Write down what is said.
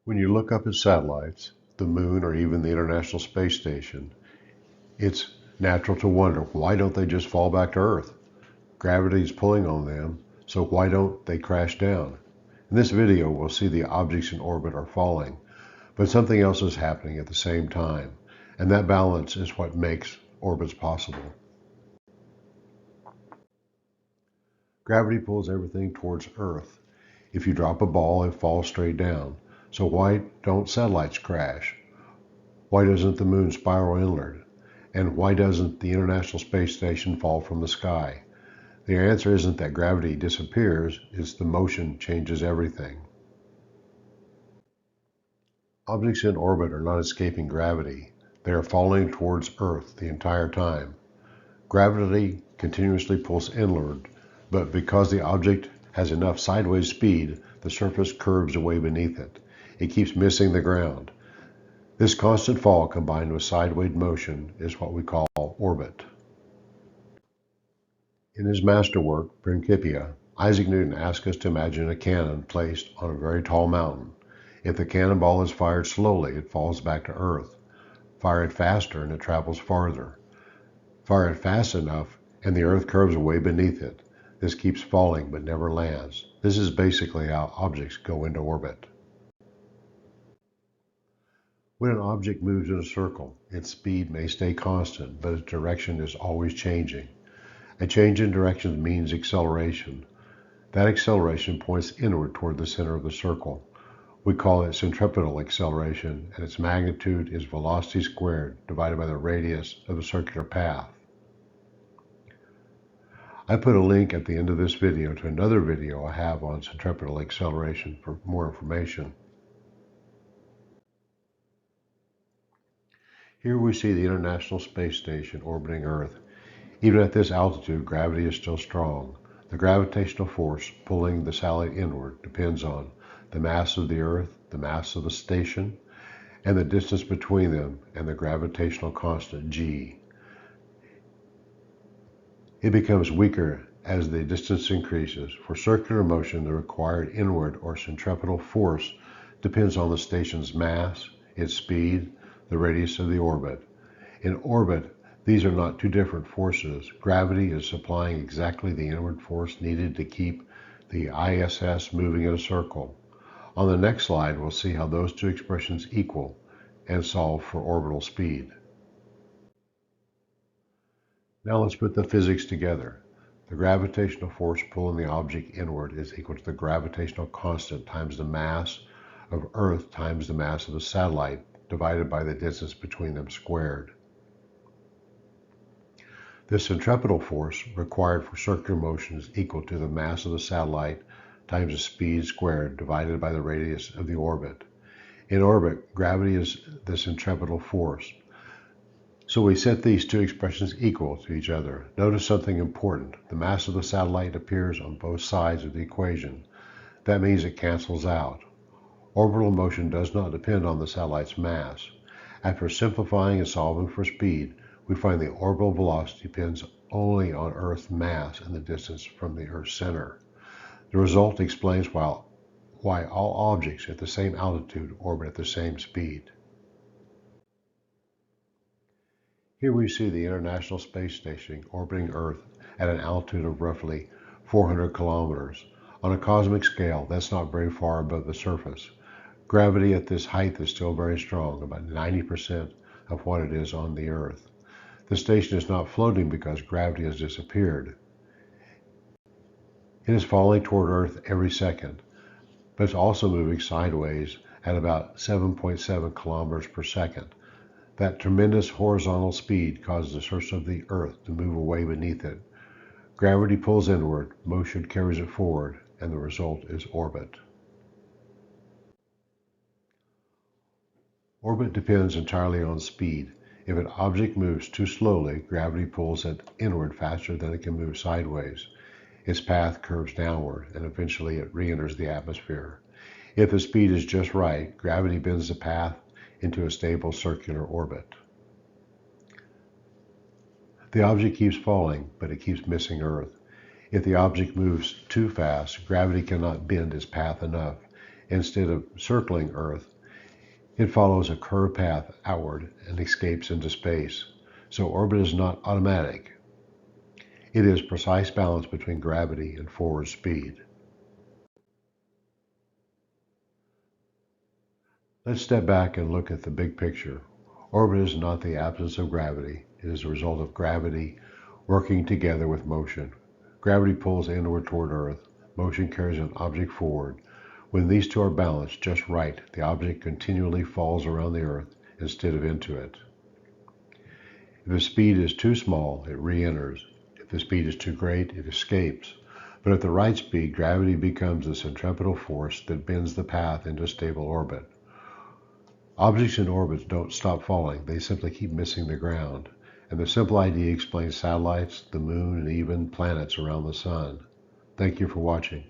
When you look up at satellites, the moon, or even the International Space Station, it's natural to wonder, why don't they just fall back to Earth? Gravity is pulling on them, so why don't they crash down? In this video, we'll see the objects in orbit are falling, but something else is happening at the same time, and that balance is what makes orbits possible. Gravity pulls everything towards Earth. If you drop a ball, it falls straight down. So why don't satellites crash? Why doesn't the moon spiral inward? And why doesn't the International Space Station fall from the sky? The answer isn't that gravity disappears, it's the motion changes everything. Objects in orbit are not escaping gravity. They are falling towards Earth the entire time. Gravity continuously pulls inward, but because the object has enough sideways speed, the surface curves away beneath it. It keeps missing the ground. This constant fall combined with sideways motion is what we call orbit. In his masterwork, Principia, Isaac Newton asked us to imagine a cannon placed on a very tall mountain. If the cannonball is fired slowly, it falls back to Earth. Fire it faster and it travels farther. Fire it fast enough and the Earth curves away beneath it. This keeps falling but never lands. This is basically how objects go into orbit. When an object moves in a circle, its speed may stay constant, but its direction is always changing. A change in direction means acceleration. That acceleration points inward toward the center of the circle. We call it centripetal acceleration, and its magnitude is velocity squared divided by the radius of the circular path. I put a link at the end of this video to another video I have on centripetal acceleration for more information. Here we see the International Space Station orbiting Earth. Even at this altitude, gravity is still strong. The gravitational force pulling the satellite inward depends on the mass of the Earth, the mass of the station, and the distance between them, and the gravitational constant g. It becomes weaker as the distance increases. For circular motion, the required inward or centripetal force depends on the station's mass, its speed, the radius of the orbit. In orbit, these are not two different forces. Gravity is supplying exactly the inward force needed to keep the ISS moving in a circle. On the next slide, we'll see how those two expressions equal and solve for orbital speed. Now let's put the physics together. The gravitational force pulling the object inward is equal to the gravitational constant times the mass of Earth times the mass of the satellite divided by the distance between them squared. The centripetal force required for circular motion is equal to the mass of the satellite times the speed squared divided by the radius of the orbit. In orbit, gravity is the centripetal force. So we set these two expressions equal to each other. Notice something important. The mass of the satellite appears on both sides of the equation. That means it cancels out. Orbital motion does not depend on the satellite's mass. After simplifying and solving for speed, we find the orbital velocity depends only on Earth's mass and the distance from the Earth's center. The result explains why all objects at the same altitude orbit at the same speed. Here we see the International Space Station orbiting Earth at an altitude of roughly 400 kilometers. On a cosmic scale, that's not very far above the surface. Gravity at this height is still very strong, about 90% of what it is on the Earth. The station is not floating because gravity has disappeared. It is falling toward Earth every second, but it's also moving sideways at about 7.7 kilometers per second. That tremendous horizontal speed causes the surface of the Earth to move away beneath it. Gravity pulls inward, motion carries it forward, and the result is orbit. Orbit depends entirely on speed. If an object moves too slowly, gravity pulls it inward faster than it can move sideways. Its path curves downward, and eventually it re-enters the atmosphere. If the speed is just right, gravity bends the path into a stable circular orbit. The object keeps falling, but it keeps missing Earth. If the object moves too fast, gravity cannot bend its path enough. Instead of circling Earth, It follows a curved path outward and escapes into space. So orbit is not automatic. It is precise balance between gravity and forward speed. Let's step back and look at the big picture. Orbit is not the absence of gravity. It is a result of gravity working together with motion. Gravity pulls inward toward Earth. Motion carries an object forward. When these two are balanced just right, the object continually falls around the Earth instead of into it. If the speed is too small, it re-enters. If the speed is too great, it escapes. But at the right speed, gravity becomes the centripetal force that bends the path into stable orbit. Objects in orbits don't stop falling, they simply keep missing the ground. And the simple idea explains satellites, the moon, and even planets around the sun. Thank you for watching.